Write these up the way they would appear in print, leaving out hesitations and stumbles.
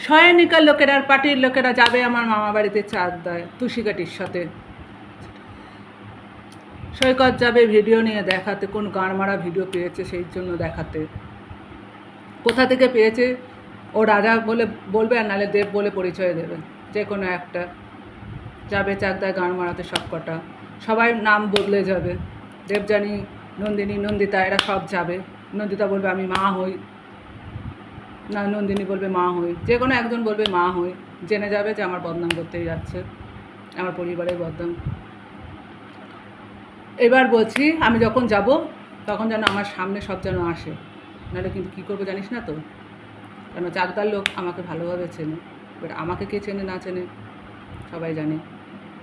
শয়নিকার লোকেরা আর পার্টির লোকেরা যাবে আমার মামা বাড়িতে চাকদায় তুষিকাটির সাথে। সৈকত যাবে ভিডিও নিয়ে দেখাতে, কোন গান মারা ভিডিও পেয়েছে সেই জন্য দেখাতে। কোথা থেকে পেয়েছে ও রাজা বলে বলবে, আর নাহলে দেব বলে পরিচয় দেবে, যে কোনো একটা। যাবে চাকদায় গান মারাতে সব কটা, সবাই নাম বদলে যাবে। দেবযানী, নন্দিনী, নন্দিতা এরা সব যাবে। নন্দিতা বলবে আমি মা হই, না নন্দিনী বলবে মা হই, যে কোনো একজন বলবে মা হই। জেনে যাবে যে আমার বদনাম করতেই যাচ্ছে, আমার পরিবারের বদনাম। এবার বলছি, আমি যখন যাব তখন যেন আমার সামনে সব যেন আসে, নাহলে কিন্তু কী করবো জানিস না তো। কেন চাকদার লোক আমাকে ভালোভাবে চেনে, এবার আমাকে কে চেনে না চেনে সবাই জানে।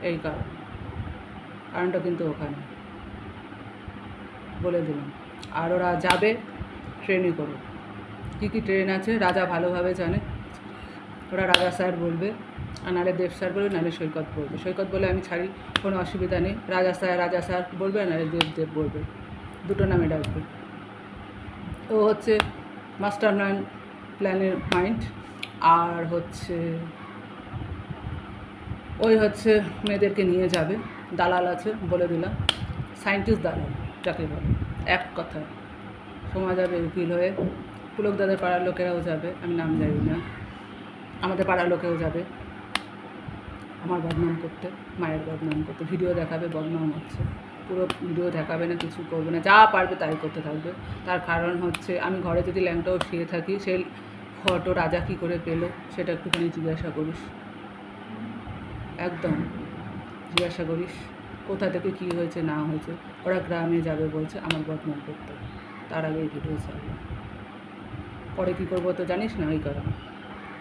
এই কারণটা কিন্তু ওখানে বলে দিলাম। আর ওরা যাবে ট্রেনে করে। কী কী ট্রেন আছে রাজা ভালোভাবে জানে। ওরা রাজা স্যার বলবে, আর নাহলে দেব স্যার বলবে, নাহলে সৈকত বলবে। সৈকত বলে আমি ছাড়ি, কোনো অসুবিধা নেই। রাজা স্যার বলবে, নাহলে দেব বলবে। দুটো নামে ডাকবে। ও হচ্ছে মাস্টার প্ল্যানের মাইন্ড, আর হচ্ছে ওই হচ্ছে মেয়েদেরকে নিয়ে যাবে। দালাল আছে বলে দিলাম, সায়েন্টিস্ট দালাল যাকে বলে। এক কথা সময় যাবে উকিল হয়ে। পুলক দাদের পাড়ার লোকেরাও যাবে, আমি নাম জানি না। আমাদের পাড়ার লোকেও যাবে আমার বদনাম করতে, মায়ের বদনাম করতে। ভিডিও দেখাবে বদনাম হচ্ছে, পুরো ভিডিও দেখাবে না, কিছু করবে না, যা পারবে তাই করতে থাকবে। তার কারণ হচ্ছে আমি ঘরে যদি ল্যাংটাও শুয়ে থাকি, সেই ফটো রাজা কী করে পেলো সেটা একটুখানি জিজ্ঞাসা করিস, একদম জিজ্ঞাসা করিস কোথা থেকে কী হয়েছে না হয়েছে। ওরা গ্রামে যাবে বলছে আমার বদনাম করতে, তার আগে এই ভিডিও ছাড়বে। পরে কী করবো তো জানিস না, ওই কারণে।